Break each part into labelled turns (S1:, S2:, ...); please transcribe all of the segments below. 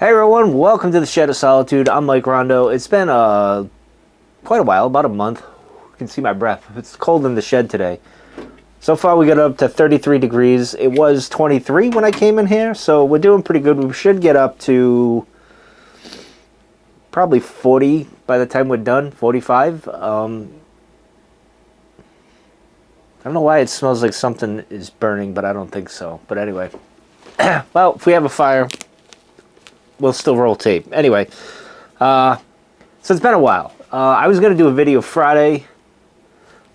S1: Hey everyone, welcome to the Shed of Solitude. I'm Mike Rondo. It's been quite a while, about a month. You can see my breath. It's cold in the shed today. So far we got up to 33 degrees. It was 23 when I came in here, so we're doing pretty good. We should get up to probably 40 by the time we're done, 45. I don't know why it smells like something is burning, but I don't think so. But anyway, well, if we have a fire, we'll still roll tape. Anyway, so it's been a while. I was going to do a video Friday.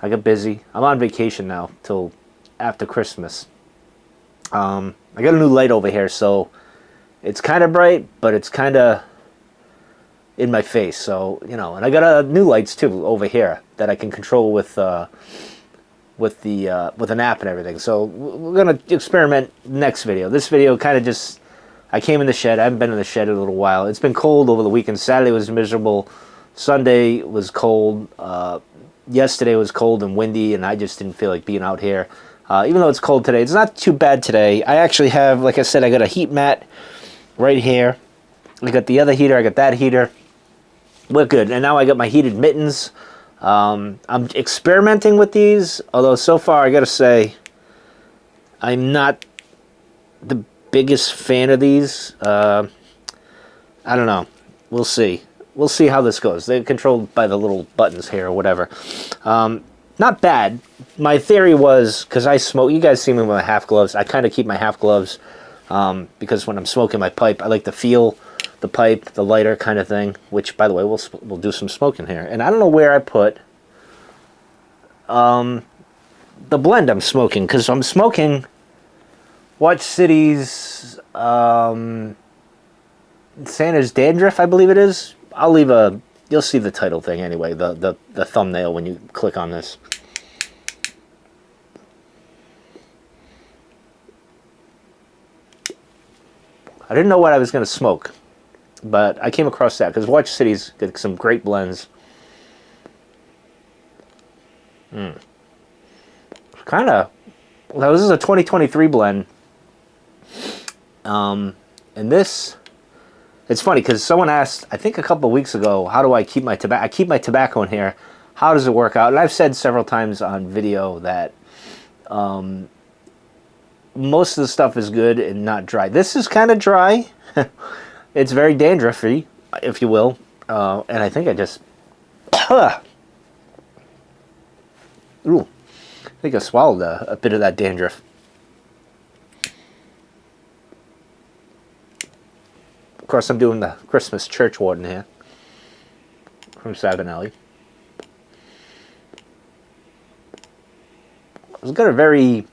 S1: I got busy. I'm on vacation now till after Christmas. I got a new light over here, so it's kind of bright, but it's kind of in my face. So, you know, and I got new lights too over here that I can control with an app and everything. So we're going to experiment next video. This video kind of just... I came in the shed. I haven't been in the shed in a little while. It's been cold over the weekend. Saturday was miserable. Sunday was cold. Yesterday was cold and windy, and I just didn't feel like being out here. Even though it's cold today, it's not too bad today. I actually have, like I said, I got a heat mat right here. I got the other heater. I got that heater. We're good. And now I got my heated mittens. I'm experimenting with these, although so far I got to say I'm not the biggest fan of these. I don't know. We'll see. We'll see how this goes. They're controlled by the little buttons here or whatever. Not bad. My theory was, because I smoke, you guys see me with my half gloves. I kind of keep my half gloves because when I'm smoking my pipe, I like to feel the pipe, the lighter kind of thing, which, by the way, we'll do some smoking here. And I don't know where I put the blend I'm smoking, because I'm smoking Watch City's Santa's Dandruff, I believe it is. I'll leave a... You'll see the title thing anyway, the thumbnail when you click on this. I didn't know what I was going to smoke, but I came across that because Watch City's got some great blends. Kind of... Well, this is a 2023 blend. And this, it's funny because someone asked, I think a couple of weeks ago, how do I keep my tobacco? I keep my tobacco in here. How does it work out? And I've said several times on video that most of the stuff is good and not dry. This is kind of dry. It's very dandruffy, if you will. And I think I just, ooh, I think I swallowed a bit of that dandruff. Of course, I'm doing the Christmas church warden here from Savinelli. It's got a very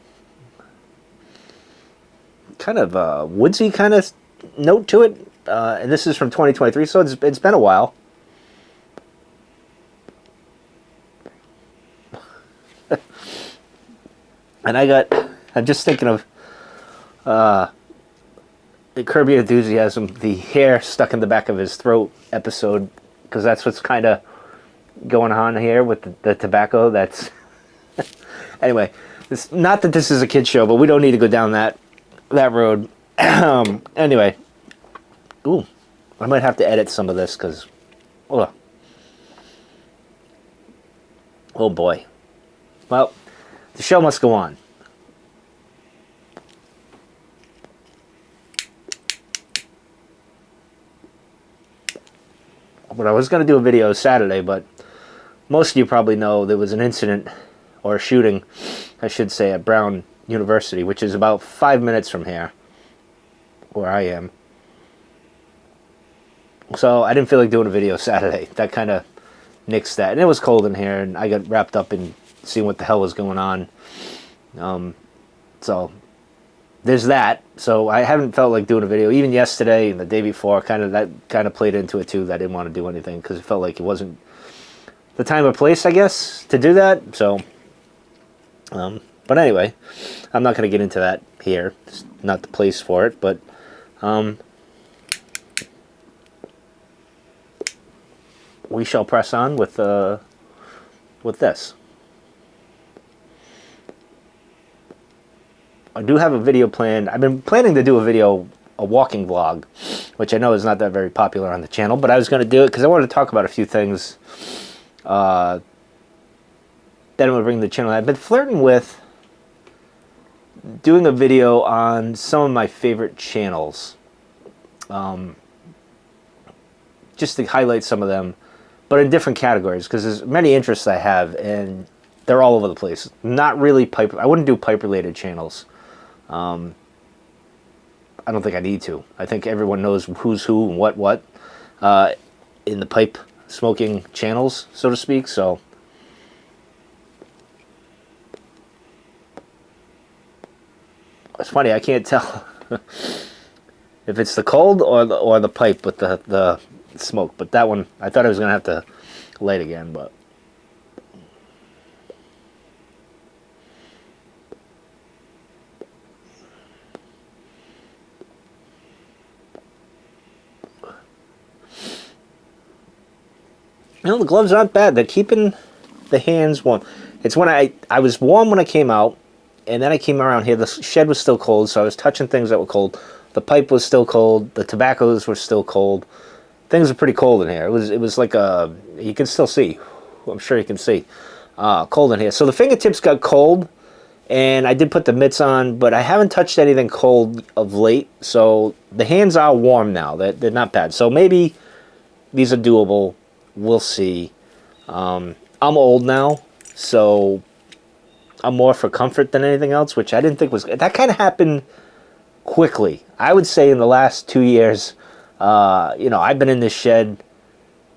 S1: kind of woodsy kind of note to it, and this is from 2023, so it's been a while. And I'm just thinking of the Curb Your Enthusiasm, the hair stuck in the back of his throat episode, because that's what's kind of going on here with the tobacco. That's anyway. It's not that this is a kid's show, but we don't need to go down that road. Anyway, ooh, I might have to edit some of this because, oh boy. Well, the show must go on. But I was going to do a video Saturday, but most of you probably know there was an incident, or a shooting, I should say, at Brown University, which is about 5 minutes from here, where I am. So I didn't feel like doing a video Saturday. That kind of nixed that. And it was cold in here, and I got wrapped up in seeing what the hell was going on. So there's that. So I haven't felt like doing a video. Even yesterday and the day before, that kind of played into it too. That I didn't want to do anything because it felt like it wasn't the time or place, I guess, to do that. So, but anyway, I'm not going to get into that here. It's not the place for it. But we shall press on with this. I do have a video planned. I've been planning to do a walking vlog which I know is not that very popular on the channel, but I was going to do it because I wanted to talk about a few things that I'm going to bring to the channel. I've been flirting with doing a video on some of my favorite channels, just to highlight some of them, but in different categories, because there's many interests I have, and they're all over the place. Not really pipe. I wouldn't do pipe-related channels. I don't think I need to. I think everyone knows who's who and what in the pipe smoking channels, so to speak. So it's funny, I can't tell if it's the cold or the pipe with the smoke. But that one, I thought I was gonna have to light again, but. You know, the gloves aren't bad. They're keeping the hands warm. It's when I was warm when I came out, and then I came around here. The shed was still cold, so I was touching things that were cold. The pipe was still cold. The tobaccos were still cold. Things were pretty cold in here. It was like a, you can still see. I'm sure you can see. Cold in here. So the fingertips got cold, and I did put the mitts on, but I haven't touched anything cold of late. So the hands are warm now. They're not bad. So maybe these are doable. We'll see. I'm old now, so I'm more for comfort than anything else, which I didn't think was... That kind of happened quickly. I would say in the last 2 years, you know, I've been in this shed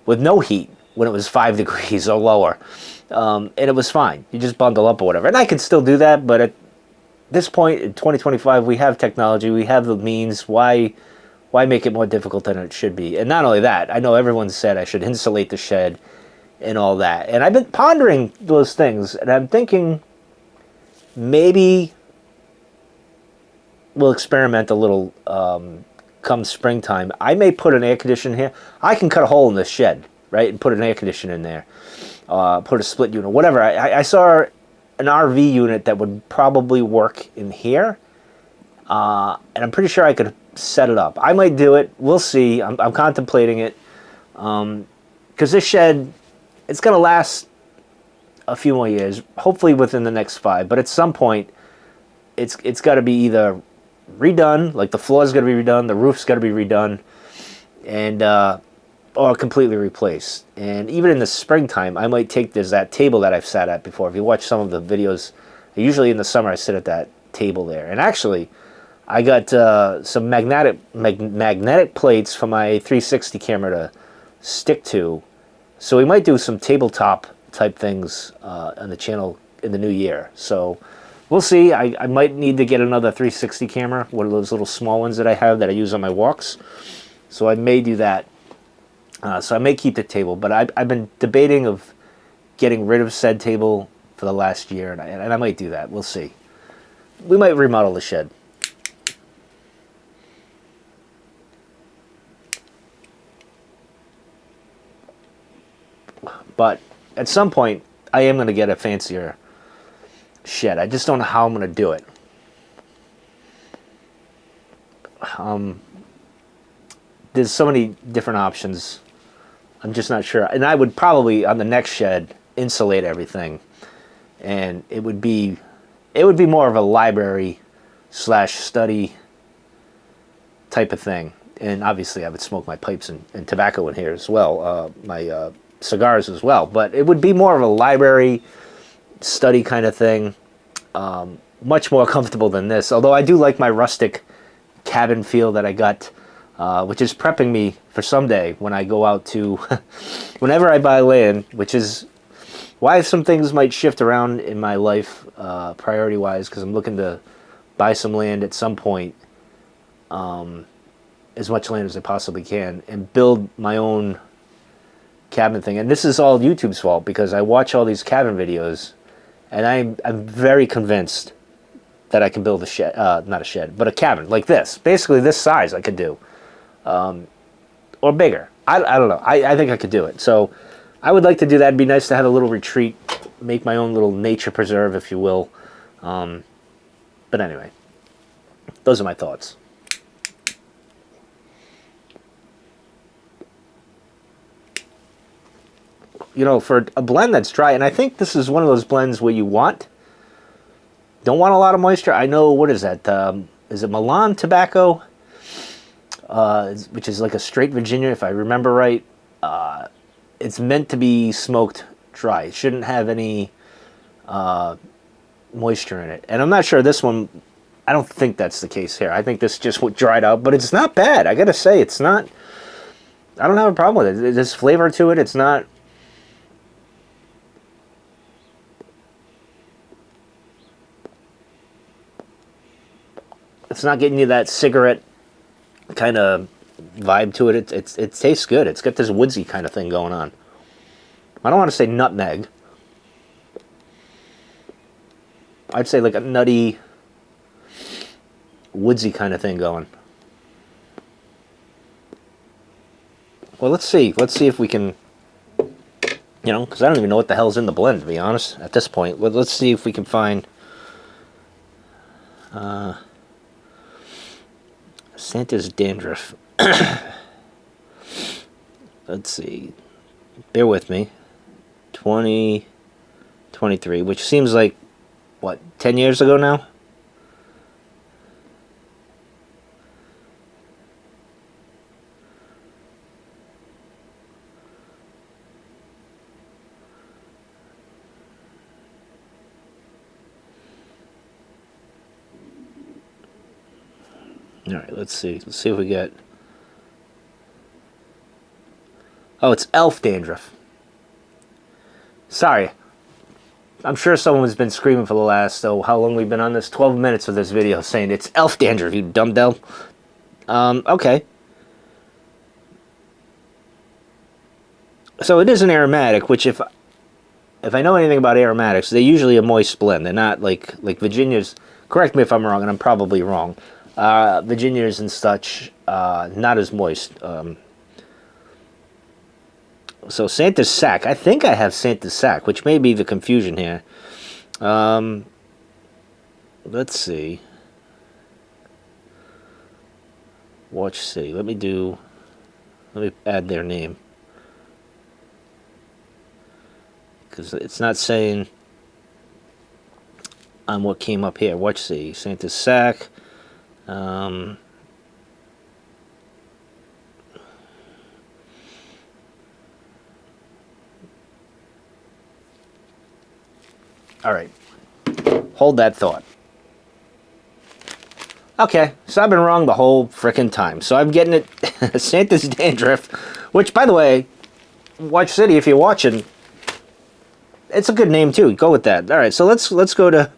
S1: with no heat when it was 5 degrees or lower, and it was fine. You just bundle up or whatever. And I can still do that, but at this point, in 2025, we have technology, we have the means. Why make it more difficult than it should be? And not only that, I know everyone said I should insulate the shed and all that. And I've been pondering those things, and I'm thinking maybe we'll experiment a little come springtime. I may put an air conditioner here. I can cut a hole in this shed, right, and put an air conditioner in there. Put a split unit, whatever. I saw an RV unit that would probably work in here. And I'm pretty sure I could set it up. I might do it. We'll see. I'm contemplating it. Because this shed, it's going to last a few more years, hopefully within the next 5. But at some point, it's got to be either redone, like the floor's got to be redone, the roof's got to be redone, and or completely replaced. And even in the springtime, I might take, there's that table that I've sat at before. If you watch some of the videos, usually in the summer I sit at that table there. And actually, I got some magnetic plates for my 360 camera to stick to. So we might do some tabletop type things on the channel in the new year. So we'll see. I might need to get another 360 camera, one of those little small ones that I have that I use on my walks. So I may do that. So I may keep the table, but I've been debating of getting rid of said table for the last year, and I might do that. We'll see. We might remodel the shed. But at some point, I am going to get a fancier shed. I just don't know how I'm going to do it. There's so many different options. I'm just not sure. And I would probably, on the next shed, insulate everything. And it would be more of a library / study type of thing. And obviously, I would smoke my pipes and tobacco in here as well. My cigars as well, but it would be more of a library study kind of thing. Much more comfortable than this, although I do like my rustic cabin feel that I got, which is prepping me for someday when I go out to whenever I buy land, which is why some things might shift around in my life priority wise, because I'm looking to buy some land at some point, as much land as I possibly can, and build my own cabin thing. And this is all YouTube's fault, because I watch all these cabin videos, and I'm very convinced that I can build a shed, not a shed, but a cabin like this. Basically this size I could do, or bigger. I don't know. I think I could do it. So I would like to do that. It'd be nice to have a little retreat, make my own little nature preserve, if you will. But anyway, those are my thoughts. you know, for a blend that's dry, and I think this is one of those blends where you don't want a lot of moisture. I know, what is that? Is it Milan tobacco? Which is like a straight Virginia, if I remember right. It's meant to be smoked dry. It shouldn't have any moisture in it. And I'm not sure this one, I don't think that's the case here. I think this just dried out, but it's not bad. I gotta say, it's not, I don't have a problem with it. There's flavor to it. It's not, getting you that cigarette kind of vibe to it. It tastes good. It's got this woodsy kind of thing going on. I don't want to say nutmeg. I'd say like a nutty, woodsy kind of thing going. Well, let's see. Let's see if we can, you know, because I don't even know what the hell's in the blend, to be honest, at this point. Let's see if we can find Santa's dandruff. Let's see. Bear with me. 2023, which seems like, what, 10 years ago now? All right, let's see. Let's see if we get... Oh, it's elf dandruff. Sorry. I'm sure someone's been screaming for the last, how long we've been on this? 12 minutes of this video saying it's elf dandruff, you dumb-dell. Okay. So it is an aromatic, which if I know anything about aromatics, they're usually a moist blend. They're not like Virginia's. Correct me if I'm wrong, and I'm probably wrong. Virginia's and such, not as moist. So Santa's Sack. I think I have Santa's Sack, which may be the confusion here. Let's see. Watch City. Let me add their name. Because it's not saying on what came up here. Watch City. Santa's Sack. All right. Hold that thought. Okay, so I've been wrong the whole frickin' time. So I'm getting it Santa's Dandruff, which, by the way, Watch City, if you're watching, it's a good name too. Go with that. All right, so let's go to,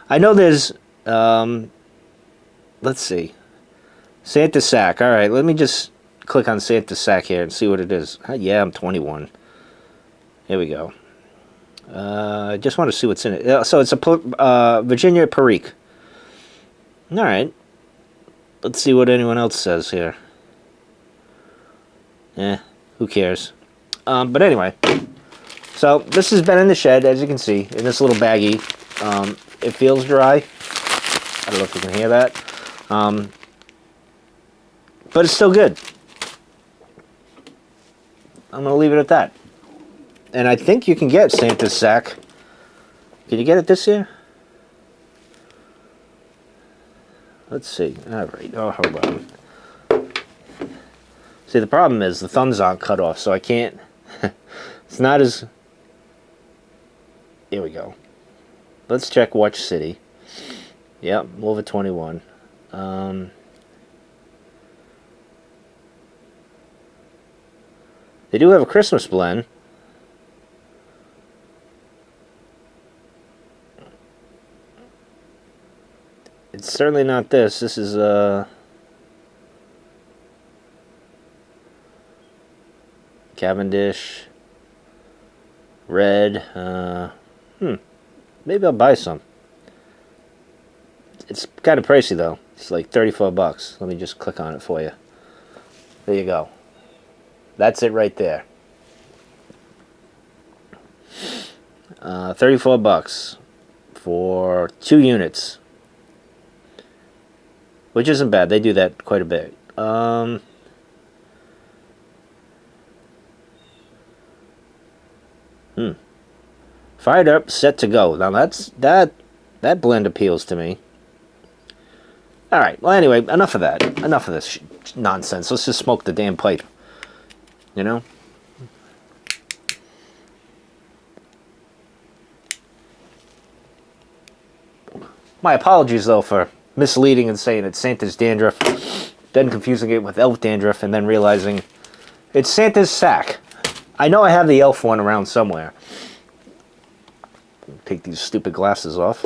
S1: I know there's, let's see, Santa's Sack. All right, let me just click on Santa's Sack here and see what it is. Yeah, I'm 21. Here we go. I just want to see what's in it. So it's a Virginia Perique. All right. Let's see what anyone else says here. Who cares? But anyway. So this has been in the shed, as you can see, in this little baggie. It feels dry. I don't know if you can hear that. But it's still good. I'm going to leave it at that. And I think you can get Santa's Sack. Can you get it this year? Let's see. All right. Oh, hold on. See, the problem is the thumbs aren't cut off, so I can't. It's not as... Here we go. Let's check Watch City. Yep, over 21. They do have a Christmas blend. It's certainly not this. This is Cavendish Red. Maybe I'll buy some. It's kind of pricey though. It's like 34 bucks. Let me just click on it for you. There you go. That's it right there. 34 bucks for 2 units. Which isn't bad. They do that quite a bit. Fired up, set to go. Now that blend appeals to me. All right. Well, anyway, enough of that. Enough of this nonsense. Let's just smoke the damn pipe. You know. My apologies though for misleading and saying it's Santa's dandruff, then confusing it with elf dandruff, and then realizing it's Santa's sack. I know I have the elf one around somewhere. Take these stupid glasses off.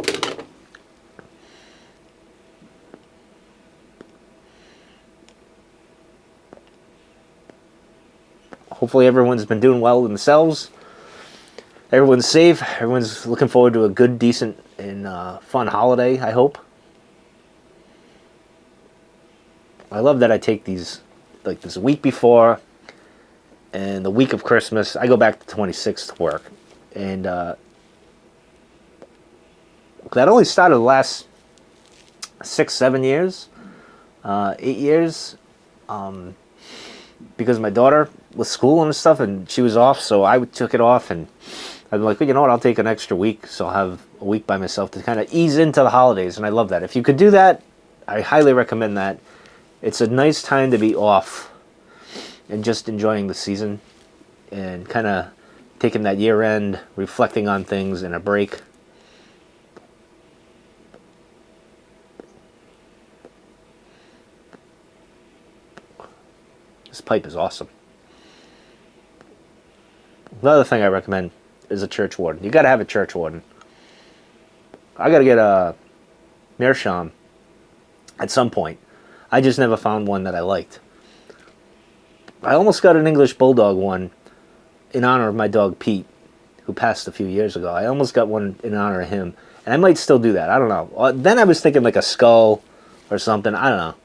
S1: Hopefully everyone's been doing well themselves. Everyone's safe. Everyone's looking forward to a good, decent, and fun holiday, I hope. I love that I take these, like this week before and the week of Christmas. I go back to 26th to work. And that only started the last 6-7 years, 8 years, because my daughter was school and stuff, and she was off, so I took it off, and I'm like, well, you know what, I'll take an extra week, so I'll have a week by myself to kind of ease into the holidays, and I love that. If you could do that, I highly recommend that. It's a nice time to be off and just enjoying the season and kind of taking that year end, reflecting on things, and a break. This pipe is awesome. Another thing I recommend is a church warden. You got to have a church warden. I got to get a meerschaum at some point. I just never found one that I liked. I almost got an English Bulldog one in honor of my dog Pete, who passed a few years ago. I almost got one in honor of him. And I might still do that. I don't know. Then I was thinking like a skull or something. I don't know.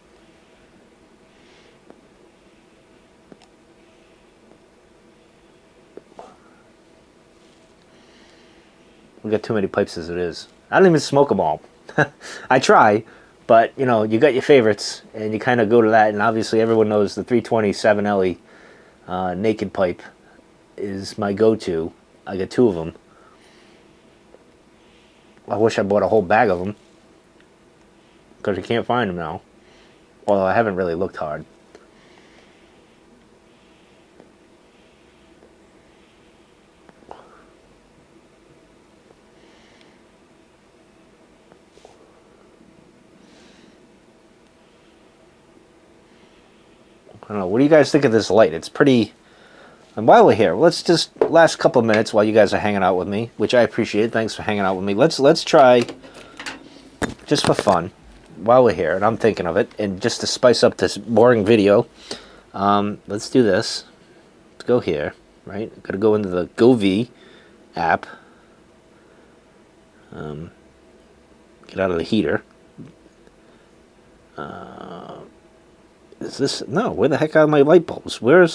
S1: We got too many pipes as it is. I don't even smoke them all. I try, but you know, you got your favorites, and you kind of go to that. And obviously, everyone knows the 327 LE naked pipe is my go-to. I got 2 of them. I wish I bought a whole bag of them because you can't find them now. Although I haven't really looked hard. I don't know. What do you guys think of this light? It's pretty... And while we're here, let's just... Last couple of minutes while you guys are hanging out with me, which I appreciate. Thanks for hanging out with me. Let's try, just for fun, while we're here, and I'm thinking of it, and just to spice up this boring video, let's do this. Let's go here, right? Got to go into the GoV app. Get out of the heater. Is this... No, where the heck are my light bulbs? Where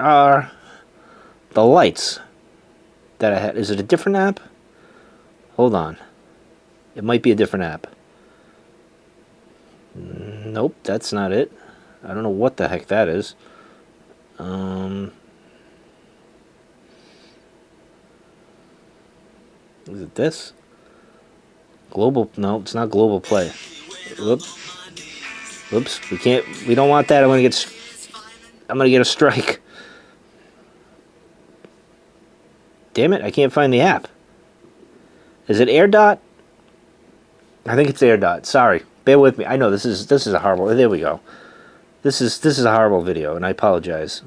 S1: are the lights that I had? Is it a different app? Hold on. It might be a different app. Nope, that's not it. I don't know what the heck that is. Is it this? Global... No, it's not Global Play. Whoops. Whoops, we don't want that. I'm gonna get a strike. Damn it, I can't find the app. Is it AirDot? I think it's AirDot. Sorry. Bear with me. I know this is a horrible... There we go. This is a horrible video, and I apologize.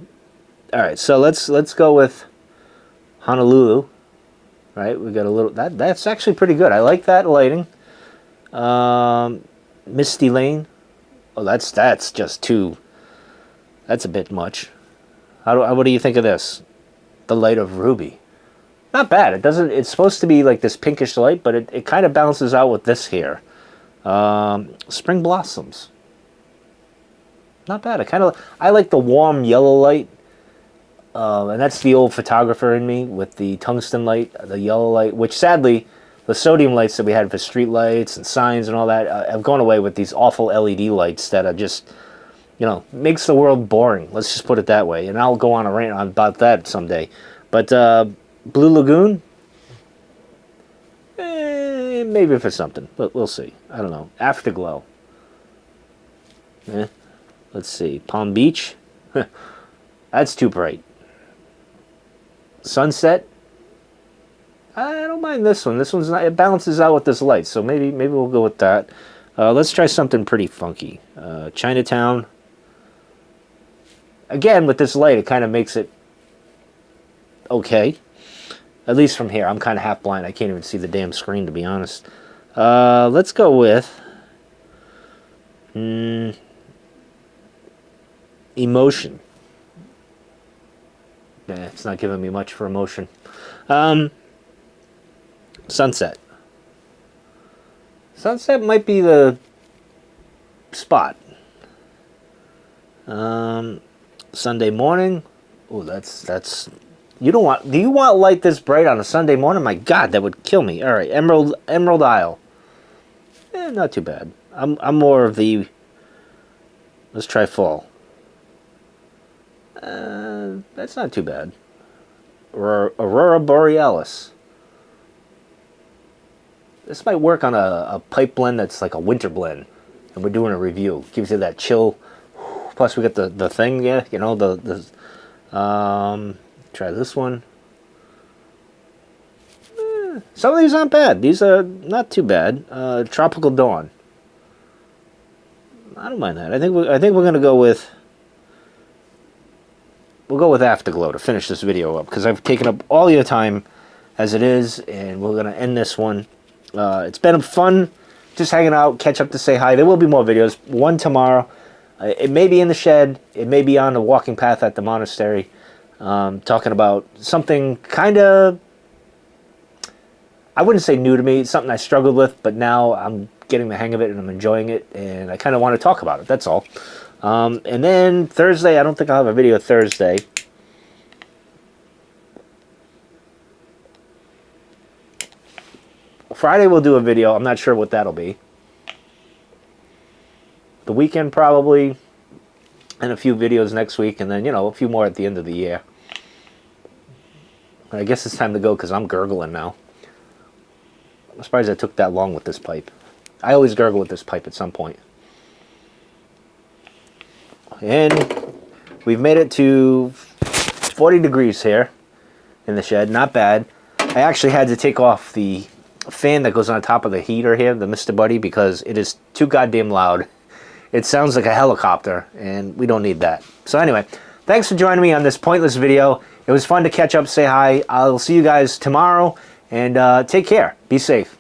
S1: Alright, so let's go with Honolulu. Right? We got a little... That's actually pretty good. I like that lighting. Misty Lane. Oh, that's just too... That's a bit much. What do you think of this? The light of Ruby. Not bad. It doesn't... It's supposed to be like this pinkish light, but it kind of balances out with this here. Spring Blossoms. Not bad. I like the warm yellow light. And that's the old photographer in me with the tungsten light, the yellow light, which sadly... The sodium lights that we had for street lights and signs and all that have gone away with these awful LED lights that are just, you know, makes the world boring. Let's just put it that way. And I'll go on a rant about that someday. But Blue Lagoon, Maybe for something, but we'll see. I don't know. Afterglow. Let's see. Palm Beach. That's too bright. Sunset. I don't mind this one. This one's not, it balances out with this light, so maybe we'll go with that. Let's try something pretty funky. Chinatown. Again, with this light, it kind of makes it okay. At least from here. I'm kind of half blind. I can't even see the damn screen, to be honest. Let's go with emotion. Nah, it's not giving me much for emotion. Sunset. Sunset might be the spot. Sunday morning. Oh, that's. You don't want. Do you want light this bright on a Sunday morning? My God, that would kill me. All right, Emerald Isle. Not too bad. I'm more of the. Let's try fall. That's not too bad. Aurora Borealis. This might work on a pipe blend that's like a winter blend, and we're doing a review. Gives you that chill. Plus, we got the thing, yeah, you know, try this one. Some of these aren't bad. These are not too bad. Tropical Dawn. I don't mind that. I think we're gonna go with. We'll go with Afterglow to finish this video up because I've taken up all your time as it is, and we're gonna end this one. It's been fun just hanging out, catch up to say hi. There will be more videos. One tomorrow. It may be in the shed. It may be on the walking path at the monastery. Talking about something kind of, I wouldn't say new to me. It's something I struggled with, but now I'm getting the hang of it and I'm enjoying it. And I kind of want to talk about it. That's all. And then Thursday, I don't think I'll have a video Thursday. Friday we'll do a video. I'm not sure what that'll be. The weekend probably, and a few videos next week, and then, you know, a few more at the end of the year. I guess it's time to go because I'm gurgling now. I'm surprised I took that long with this pipe. I always gurgle with this pipe at some point. And we've made it to 40 degrees here in the shed. Not bad. I actually had to take off the fan that goes on top of the heater here, the Mr. Buddy, because it is too goddamn loud. It sounds like a helicopter, and we don't need that. So anyway, thanks for joining me on this pointless video. It was fun to catch up, say hi. I'll see you guys tomorrow, and take care. Be safe.